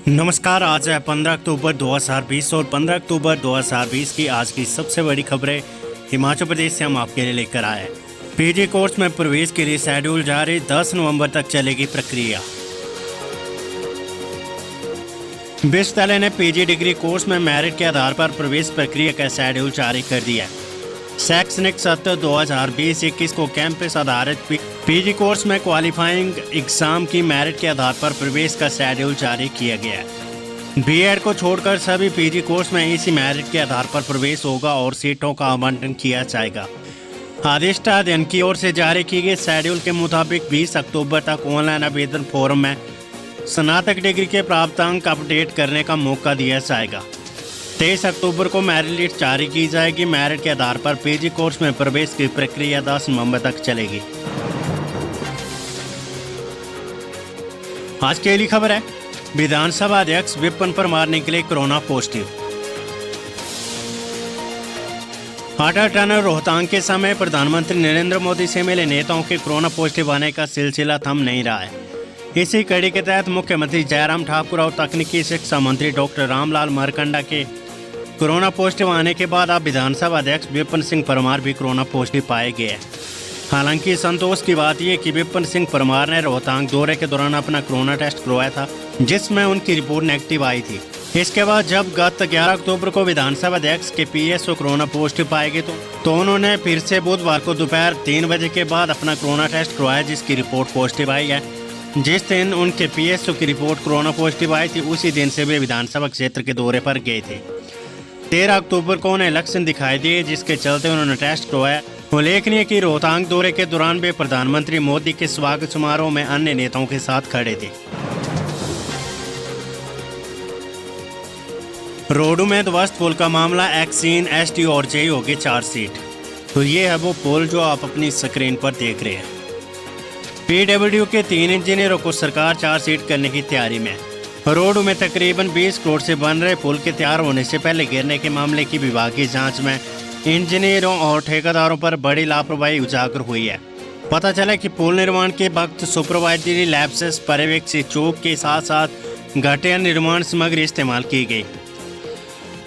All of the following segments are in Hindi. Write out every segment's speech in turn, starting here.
नमस्कार। आज है 15 अक्टूबर 2020 और 15 अक्टूबर 2020 की आज की सबसे बड़ी खबरें हिमाचल प्रदेश से हम आपके लिए लेकर आए हैं। पीजी कोर्स में प्रवेश के लिए शेड्यूल जारी, 10 नवंबर तक चलेगी प्रक्रिया। विश्वविद्यालय ने पीजी डिग्री कोर्स में मेरिट के आधार पर प्रवेश प्रक्रिया का शेड्यूल जारी कर दिया है। शैक्षणिक सत्र 2020-21 को कैंपस आधारित पीजी कोर्स में क्वालिफाइंग एग्जाम की मेरिट के आधार पर प्रवेश का शेड्यूल जारी किया गया है। बीएड को छोड़कर सभी पीजी कोर्स में इसी मेरिट के आधार पर प्रवेश होगा और सीटों का आवंटन किया जाएगा। आदेष्टा अध्ययन की ओर से जारी किए गए शेड्यूल के मुताबिक 20 अक्टूबर तक ऑनलाइन आवेदन फॉर्म में स्नातक डिग्री के प्राप्तांक अपडेट करने का मौका दिया जाएगा। 23 अक्टूबर को मेरिट लिस्ट जारी की जाएगी। मेरिट के आधार पर पीजी कोर्स में प्रवेश की प्रक्रिया 10 नवंबर तक चलेगी। आज की अगली खबर है, विधानसभा अध्यक्ष विपिन परमार निकले कोरोना पॉजिटिव। अटल टनल रोहतांग के समय प्रधानमंत्री नरेंद्र मोदी से मिले नेताओं के कोरोना पॉजिटिव आने का सिलसिला थम नहीं रहा है। इसी कड़ी के तहत मुख्यमंत्री जयराम ठाकुर और तकनीकी शिक्षा मंत्री डॉक्टर रामलाल मारकंडा के कोरोना पॉजिटिव आने के बाद अब विधानसभा अध्यक्ष विपिन सिंह परमार भी कोरोना पॉजिटिव पाए गए हैं। हालांकि संतोष की बात यह कि विपिन सिंह परमार ने रोहतांग दौरे के दौरान अपना कोरोना टेस्ट करवाया था, जिसमें उनकी रिपोर्ट नेगेटिव आई थी। इसके बाद जब गत 11 अक्टूबर को विधानसभा अध्यक्ष के पीएसओ कोरोना पॉजिटिव पाए गए तो उन्होंने फिर से बुधवार को दोपहर 3 बजे के बाद अपना कोरोना टेस्ट करवाया, जिसकी रिपोर्ट पॉजिटिव आई है। जिस दिन उनके पीएसओ की रिपोर्ट कोरोना पॉजिटिव आई थी, उसी दिन से वे विधानसभा क्षेत्र के दौरे पर गए थे। 13 अक्टूबर को उन्हें लक्षण दिखाई दिए, जिसके चलते उन्होंने टेस्ट करवाया। उल्लेखनीय कि रोहतांग दौरे के दौरान वे प्रधानमंत्री मोदी के स्वागत समारोह में अन्य नेताओं के साथ खड़े थे। रोडू में ध्वस्त पुल का मामला, एक्सीन, एसटीओ और जेई होगी चार्जशीट। तो ये है वो पुल जो आप अपनी स्क्रीन पर देख रहे हैं। पीडब्ल्यूडी के 3 इंजीनियरों को सरकार चार्जशीट करने की तैयारी में। रोडू में तकरीबन 20 करोड़ से बन रहे पुल के तैयार होने से पहले गिरने के मामले की विभागीय जांच में इंजीनियरों और ठेकेदारों पर बड़ी लापरवाही उजागर हुई है। पता चला कि पुल निर्माण के वक्त सुपरवाइजरी लैप्सेस, पर्यवेक्षी चूक के साथ साथ घटिया निर्माण सामग्री इस्तेमाल की गई।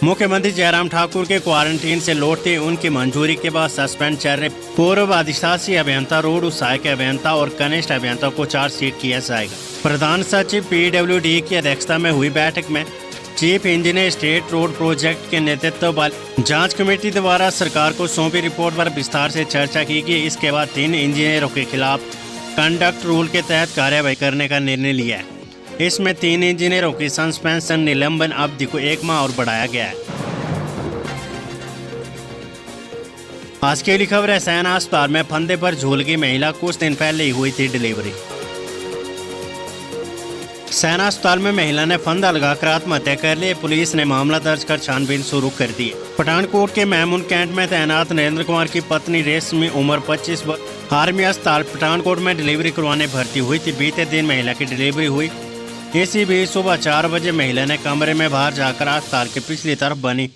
मुख्यमंत्री जयराम ठाकुर के क्वारंटीन से लौटते उनकी मंजूरी के बाद सस्पेंड चल रहे पूर्व अधिशासी अभियंता, रोड सहायक अभियंता और कनिष्ठ अभियंता को चार्जशीट किया जाएगा। प्रधान सचिव पीडब्ल्यूडी की अध्यक्षता में हुई बैठक में chief engineer state road project के नेतृत्व वाली जांच कमेटी द्वारा सरकार को सौंपी रिपोर्ट पर विस्तार से चर्चा की गई। इसके बाद 3 इंजीनियरों के खिलाफ कंडक्ट रूल के तहत कार्यवाही करने का निर्णय लिया है। इसमें 3 इंजीनियरों की सस्पेंशन निलंबन अवधि को 1 माह और बढ़ाया गया है। आज की अगली खबर है, सेना अस्पताल में फंदे पर झूल गई महिला, कुछ दिन पहले ही हुई थी डिलीवरी। सेना अस्पताल में महिला ने फंदा लगाकर आत्महत्या कर ली। पुलिस ने मामला दर्ज कर छानबीन शुरू कर दी। पठानकोट के महमूद कैंट में तैनात नरेंद्र कुमार की पत्नी रेशमी, उम्र 25 वर्ष, आर्मी अस्पताल पठानकोट में डिलीवरी करवाने भर्ती हुई थी। बीते दिन महिला की डिलीवरी हुई। इसी बीच सुबह 4 बजे महिला ने कमरे में बाहर जाकर अस्पताल के पिछली तरफ बनी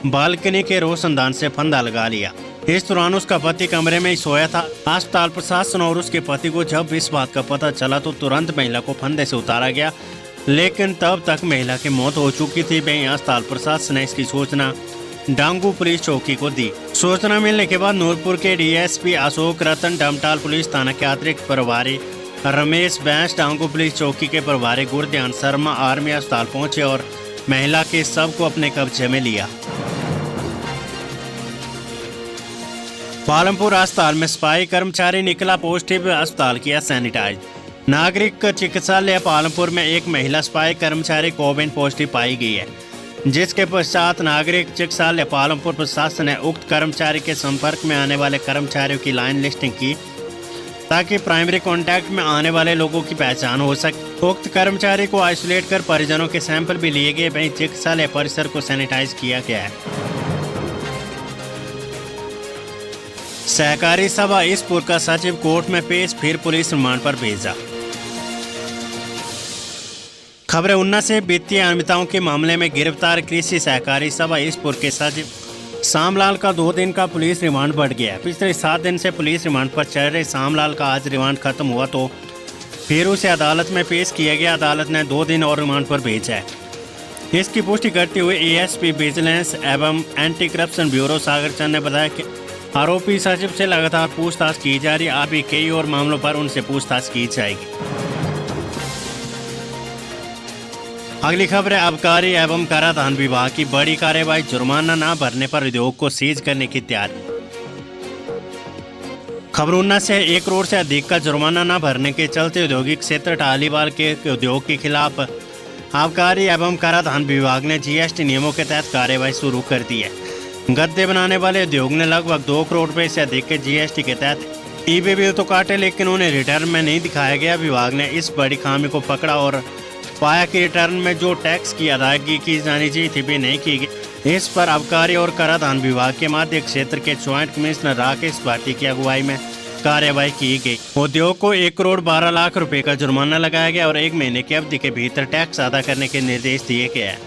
बालकनी के रोशनदान से फंदा लगा लिया। इस दौरान उसका पति कमरे में ही सोया था। अस्पताल प्रशासन और उसके पति को जब इस बात का पता चला तो तुरंत महिला को फंदे से उतारा गया, लेकिन तब तक महिला की मौत हो चुकी थी। वहीं अस्पताल प्रशासन ने इसकी सूचना डांगू पुलिस चौकी को दी। सूचना मिलने के बाद नूरपुर के डीएसपी अशोक रतन, डमटाल पुलिस थाना के अतिरिक्त प्रभारी रमेश बैंस, डांगू पुलिस चौकी के प्रभारी गुरध्यान शर्मा आर्मी अस्पताल पहुंचे और महिला के शव को अपने कब्जे में लिया। पालमपुर अस्पताल में सफाई कर्मचारी निकला पॉजिटिव, अस्पताल किया सैनिटाइज। नागरिक चिकित्सालय पालमपुर में एक महिला सफाई कर्मचारी कोविड पॉजिटिव पाई गई है, जिसके पश्चात नागरिक चिकित्सालय पालमपुर प्रशासन ने उक्त कर्मचारी के संपर्क में आने वाले कर्मचारियों की लाइन लिस्टिंग की, ताकि प्राइमरी कांटेक्ट में आने वाले लोगों की पहचान हो सके। उक्त कर्मचारी को आइसोलेट कर परिजनों के सैंपल भी लिए गए। वहीं चिकित्सालय परिसर को सैनिटाइज किया गया है। सहकारी सभा ईसपुर का सचिव कोर्ट में पेश, फिर पुलिस रिमांड पर भेजा। खबरें उन्ना से, वित्तीय अनियमितताओं के मामले में गिरफ्तार कृषि सहकारी सभा ईसपुर के सचिव शामलाल का 2 दिन का पुलिस रिमांड बढ़ गया। पिछले 7 दिन से पुलिस रिमांड पर चल रहे शामलाल का आज रिमांड खत्म हुआ तो फिर उसे अदालत में पेश किया गया। अदालत ने 2 दिन और रिमांड पर भेजा है। इसकी पुष्टि करते हुए एएसपी विजिलेंस एवं एंटी करप्शन ब्यूरो सागर चंद ने बताया कि आरोपी सचिव से लगातार पूछताछ की जा रही है। अभी कई और मामलों पर उनसे पूछताछ की जाएगी। अगली खबर है आबकारी एवं कराधान विभाग की बड़ी कार्रवाई, जुर्माना न भरने पर उद्योग को सीज करने की तैयारी। खबर उन्ना से 1 करोड़ से अधिक का जुर्माना न भरने के चलते औद्योगिक क्षेत्र टालीवाल के उद्योग के खिलाफ आबकारी एवं कराधान विभाग ने जीएसटी नियमों के तहत कार्रवाई शुरू कर दी है। गद्दे बनाने वाले उद्योग ने लगभग 2 करोड़ रुपए से अधिक के जीएसटी के तहत ईबे बिल तो काटे, लेकिन उन्हें रिटर्न में नहीं दिखाया गया। विभाग ने इस बड़ी खामी को पकड़ा और पाया कि रिटर्न में जो टैक्स की अदायगी की जानी चाहिए थी भी नहीं की गई। इस पर आबकारी और कराधान विभाग के मध्य क्षेत्र के ज्वाइंट कमिश्नर राकेश भाटी की अगुवाई में कार्रवाई की गई। उद्योग को 1 करोड़ 12 लाख रुपए का जुर्माना लगाया गया और 1 महीने की अवधि के भीतर टैक्स अदा करने के निर्देश दिए गए हैं।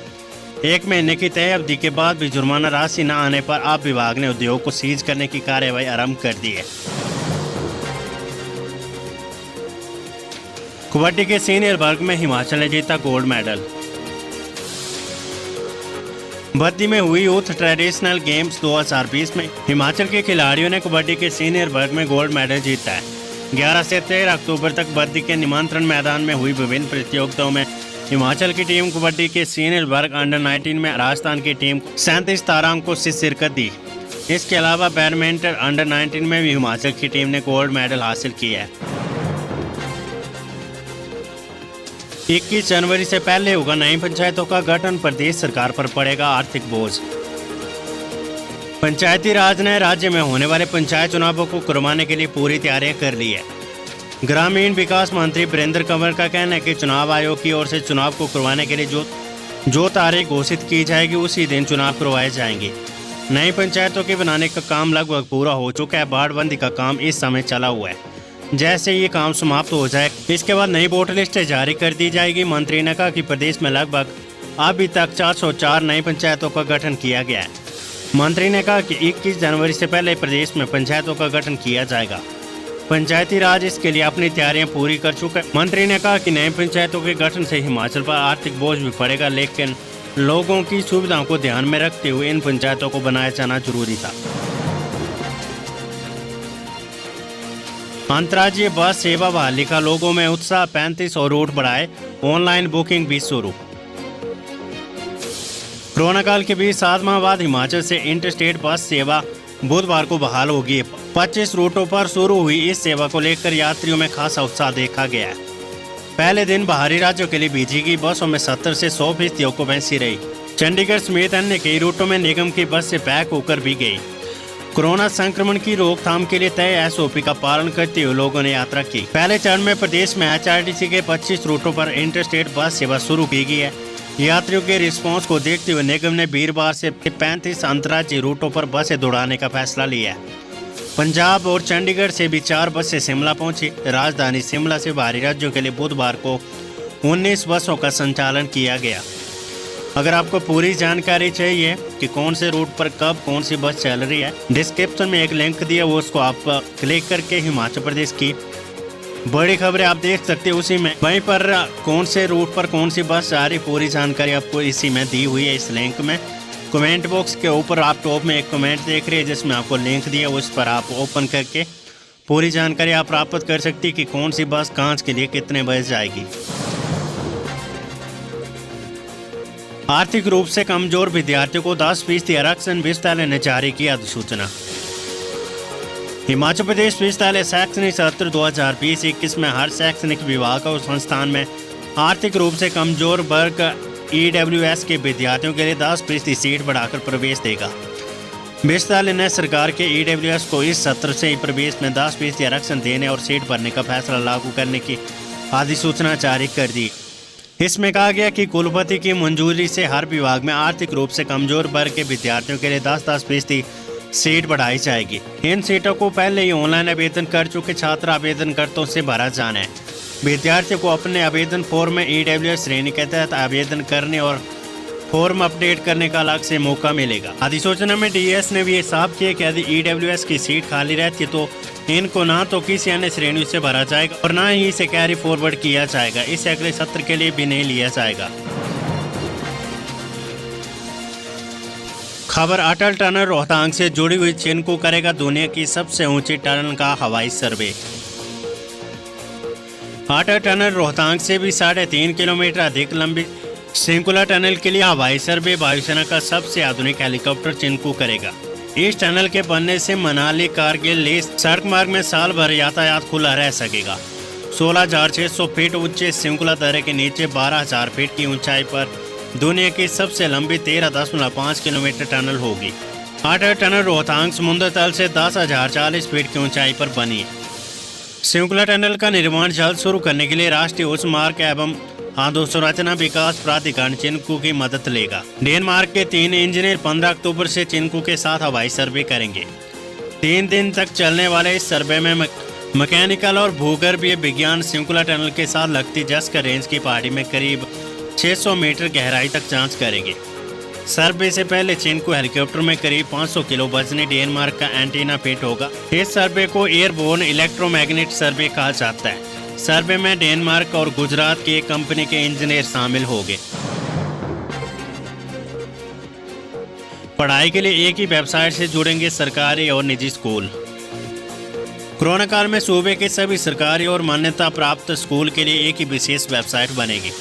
1 महीने की तय अवधि के बाद भी जुर्माना राशि न आने पर अब विभाग ने उद्योग को सीज करने की कार्रवाई आरंभ कर दी है। कबड्डी के सीनियर वर्ग में हिमाचल ने जीता गोल्ड मेडल। बद्दी में हुई यूथ ट्रेडिशनल गेम्स 2020 में हिमाचल के खिलाड़ियों ने कबड्डी के सीनियर वर्ग में गोल्ड मेडल जीता है। 11 से 13 अक्टूबर तक बद्दी के निमंत्रण मैदान में हुई विभिन्न प्रतियोगिताओं में हिमाचल की टीम कबड्डी के सीनियर वर्ग अंडर 19 में राजस्थान की टीम 37 तारांकों से शिरकत दी। इसके अलावा बैडमिंटन अंडर 19 में भी हिमाचल की टीम ने गोल्ड मेडल हासिल किया है। 21 जनवरी से पहले होगा नई पंचायतों का गठन, प्रदेश सरकार पर पड़ेगा आर्थिक बोझ। पंचायती राज ने राज्य में होने वाले पंचायत चुनावों को करवाने के लिए पूरी तैयारियां कर ली है। ग्रामीण विकास मंत्री वीरेंद्र कंवर का कहना है कि चुनाव आयोग की ओर से चुनाव को करवाने के लिए जो तारीख घोषित की जाएगी उसी दिन चुनाव करवाए जाएंगे। नई पंचायतों के बनाने का काम लगभग पूरा हो चुका है। बाढ़बंदी का काम इस समय चला हुआ है। जैसे ये काम समाप्त हो जाए इसके बाद नई वोटर लिस्ट जारी कर दी जाएगी। मंत्री ने कहा कि प्रदेश में लगभग अभी तक 404 नई पंचायतों का गठन किया गया है। मंत्री ने कहा कि 21 जनवरी से पहले प्रदेश में पंचायतों का गठन किया जाएगा। पंचायती राज इसके लिए अपनी तैयारियां पूरी कर चुका है। मंत्री ने कहा कि नई पंचायतों के गठन से हिमाचल पर आर्थिक बोझ भी पड़ेगा, लेकिन लोगों की सुविधाओं को ध्यान में रखते हुए इन पंचायतों को बनाया जाना जरूरी था। अंतर्राज्यीय बस सेवा बहाली का लोगों में उत्साह, 35 और रूट बढ़ाए, ऑनलाइन बुकिंग भी शुरू। कोरोना काल के बीच 7 माह बाद हिमाचल से इंटरस्टेट बस सेवा बुधवार को बहाल होगी। 25 रूटों पर शुरू हुई इस सेवा को लेकर यात्रियों में खासा उत्साह देखा गया है। पहले दिन बाहरी राज्यों के लिए भेजी गई बसों में 70 से 100% ऑक्यूपेंसी रही। चंडीगढ़ समेत अन्य कई रूटों में निगम की बस से पैक होकर भी गई। कोरोना संक्रमण की रोकथाम के लिए तय एसओपी का पालन करते हुए लोगों ने यात्रा की। पहले चरण में प्रदेश में एचआरटीसी के 25 रूटों पर इंटरस्टेट बस सेवा शुरू की गई है। यात्रियों के रिस्पांस को देखते हुए निगम ने वीरवार से 35 अंतर्राज्यीय रूटों पर बसें दौड़ाने का फैसला लिया है। पंजाब और चंडीगढ़ से भी 4 बसें शिमला पहुंची। राजधानी शिमला से बाहरी राज्यों के लिए बुधवार को 19 बसों का संचालन किया गया। अगर आपको पूरी जानकारी चाहिए कि कौन से रूट पर कब कौन सी बस चल रही है, डिस्क्रिप्शन में एक लिंक दिया वो उसको आप क्लिक करके हिमाचल प्रदेश की बड़ी खबरें आप देख सकते हैं। उसी में वहीं पर कौन से रूट पर कौन सी बस आ रही, पूरी जानकारी आपको इसी में दी हुई है। इस लिंक में कमेंट बॉक्स के ऊपर आप टॉप में एक कमेंट देख रहे हैं जिसमें आपको लिंक दिया, उस पर आप ओपन करके पूरी जानकारी आप प्राप्त कर सकती है कि कौन सी बस कहाँ के लिए कितने बजे जाएगी। आर्थिक रूप से कमजोर विद्यार्थियों को 10% आरक्षण विश्वविद्यालय ने जारी किया अधिसूचना। हिमाचल प्रदेश विश्वविद्यालय शैक्षणिक सत्र 2020-21 में हर शैक्षणिक विभाग और संस्थान में आर्थिक रूप से कमजोर वर्ग EWS के विद्यार्थियों के लिए 10% सीट बढ़ाकर प्रवेश देगा। विश्वविद्यालय ने सरकार के EWS को इस सत्र से ही प्रवेश में 10% आरक्षण देने और सीट भरने का फैसला लागू करने की अधिसूचना जारी कर दी। इसमें कहा गया कि कुलपति की मंजूरी से हर विभाग में आर्थिक रूप से कमजोर वर्ग के विद्यार्थियों के लिए 10% सीट बढ़ाई जाएगी। इन सीटों को पहले ही ऑनलाइन आवेदन कर चुके छात्र आवेदनकर्ताओं से भरा जाना है। विद्यार्थियों को अपने आवेदन फॉर्म में EWS श्रेणी के तहत आवेदन करने और फॉर्म अपडेट करने का अलग से मौका मिलेगा। अधिसूचना में DES ने भी ये साफ किया कि यदि EWS की सीट खाली रहती है तो इनको ना तो किसी अन्य श्रेणी से भरा जाएगा और ना ही इसे कैरी फॉरवर्ड किया जाएगा। इसे अगले सत्र के लिए भी नहीं लिया जाएगा। खबर अटल टनल रोहतांग से जुड़ी हुई चिन्कू करेगा दुनिया की सबसे ऊंची टनल का हवाई सर्वे। अटल टनल रोहतांग से भी 3.5 किलोमीटर अधिक लंबी सिंकुला टनल के लिए हवाई सर्वे वायुसेना का सबसे आधुनिक हेलीकॉप्टर चिन्कू करेगा। इस टनल के बनने से मनाली कारगिल लेह सड़क मार्ग में साल भर यातायात खुला रह सकेगा। 16,600 फीट ऊंचे सिंकुला दर्रे के नीचे 12,000 फीट की ऊंचाई पर दुनिया की सबसे लंबी 13.5 किलोमीटर टनल होगी। अटल टनल रोहतांग समुद्र तल से 10,040 फीट की ऊंचाई पर बनी है। सिंकुला टनल का निर्माण जल्द शुरू करने के लिए राष्ट्रीय उच्च मार्ग एवं अधोसंरचना विकास प्राधिकरण चिन्कू की मदद लेगा। डेनमार्क के 3 इंजीनियर 15 अक्टूबर से चिन्कू के साथ हवाई सर्वे करेंगे। 3 दिन तक चलने वाले इस सर्वे में मैकेनिकल और भूगर्भीय विज्ञान सिंकुला टनल के साथ लगती जस्कर रेंज की पहाड़ी में करीब 600 मीटर गहराई तक जांच करेंगे। सर्वे से पहले चिन्कू हेलीकॉप्टर में करीब 500 किलो वजनी डेनमार्क का एंटीना फिट होगा। इस सर्वे को एयरबोर्न इलेक्ट्रोमैग्नेट सर्वे कहा जाता है। सर्वे में डेनमार्क और गुजरात की एक कंपनी के इंजीनियर शामिल होंगे। पढ़ाई के लिए एक ही वेबसाइट से जुड़ेंगे सरकारी और निजी स्कूल। कोरोना काल में सूबे के सभी सरकारी और मान्यता प्राप्त स्कूल के लिए एक ही विशेष वेबसाइट बनेगी,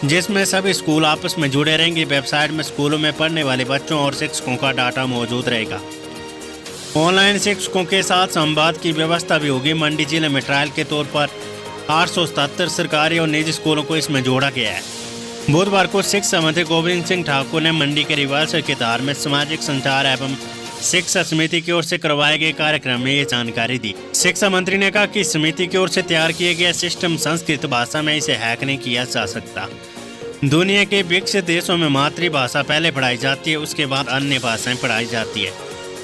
जिसमें सभी स्कूल आपस में जुड़े रहेंगे। वेबसाइट में स्कूलों में पढ़ने वाले बच्चों और शिक्षकों का डाटा मौजूद रहेगा। ऑनलाइन शिक्षकों के साथ संवाद की व्यवस्था भी होगी। मंडी जिले में ट्रायल के तौर पर 877 सरकारी और निजी स्कूलों को इसमें जोड़ा गया है। बुधवार को शिक्षा मंत्री गोविंद सिंह ठाकुर ने मंडी के रिवाल के तार में सामाजिक संचार एवं शिक्षा समिति की ओर से करवाए गए कार्यक्रम में ये जानकारी दी। शिक्षा मंत्री ने कहा कि समिति की ओर से तैयार किए गए सिस्टम संस्कृत भाषा में इसे हैक नहीं किया जा सकता। दुनिया के विकसित देशों में मातृभाषा पहले पढ़ाई जाती है, उसके बाद अन्य भाषाएं पढ़ाई जाती है।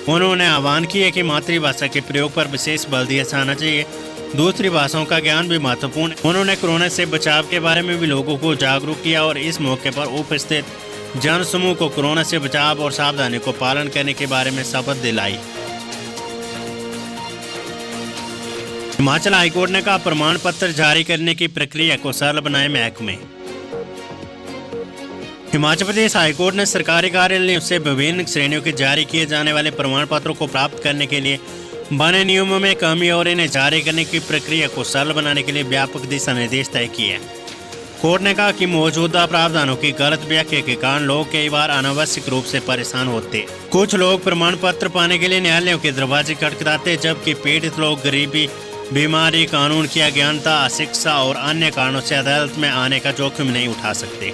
उन्होंने आह्वान किया कि मातृभाषा के प्रयोग पर विशेष बल दिया जाना चाहिए। दूसरी भाषाओं का ज्ञान भी महत्वपूर्ण है। उन्होंने कोरोना से बचाव के बारे में भी लोगों को जागरूक किया और इस मौके पर उपस्थित जन समूह को कोरोना से बचाव और सावधानी को पालन करने के बारे में शपथ दिलाई। हिमाचल हाईकोर्ट ने कहा प्रमाण पत्र जारी करने की प्रक्रिया को सरल बनाए महकमे। हिमाचल प्रदेश हाईकोर्ट ने सरकारी कार्यालयों से विभिन्न श्रेणियों के जारी किए जाने वाले प्रमाण पत्रों को प्राप्त करने के लिए बने नियमों में कमी और इन्हें जारी करने की प्रक्रिया को सरल बनाने के लिए व्यापक दिशा निर्देश तय किए हैं। कोर्ट ने कहा कि मौजूदा प्रावधानों की गलत व्याख्या के कारण लोग कई बार अनावश्यक रूप से परेशान होते। कुछ लोग प्रमाण पत्र पाने के लिए न्यायालयों के दरवाजे खटखटाते, जबकि पीड़ित लोग गरीबी, बीमारी, कानून की अज्ञानता, अशिक्षा और अन्य कारणों से अदालत में आने का जोखिम नहीं उठा सकते।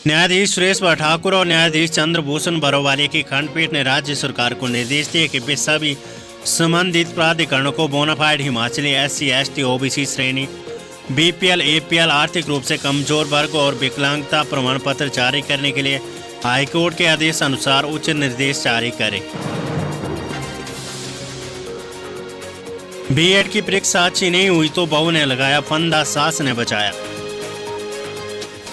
न्यायाधीश सुरेश ठाकुर और न्यायाधीश चंद्रभूषण बरोवालिया की खंडपीठ ने राज्य सरकार को निर्देश दिए कि वे सभी संबंधित प्राधिकरणों को bonafide Himachali SC ST OBC श्रेणी, BPL APL आर्थिक रूप से कमजोर वर्ग और विकलांगता प्रमाण पत्र जारी करने के लिए हाईकोर्ट के आदेश अनुसार उच्च निर्देश जारी करें। B.Ed की परीक्षा अच्छी नहीं हुई तो बहू ने लगाया फंदा, सास ने बचाया।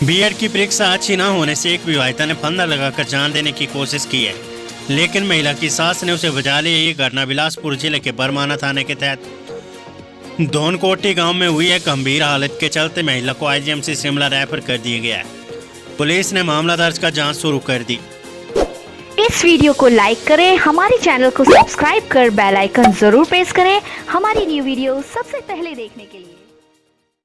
B.Ed की परीक्षा अच्छी न होने से एक विवाहिता ने फंदा लगाकर जान देने की कोशिश की है, लेकिन महिला की सास ने उसे बचा लिया। ये घटना बिलासपुर जिले के बरमाना थाने के तहत धौनकोटी गांव में हुई है। गंभीर हालत के चलते महिला को IGMC शिमला रेफर कर दिया गया है। पुलिस ने मामला दर्ज कर जांच शुरू कर दी। इस वीडियो को लाइक करें, हमारे चैनल को सब्सक्राइब कर बेल आइकन जरूर प्रेस करें हमारी न्यू वीडियो सबसे पहले देखने के लिए।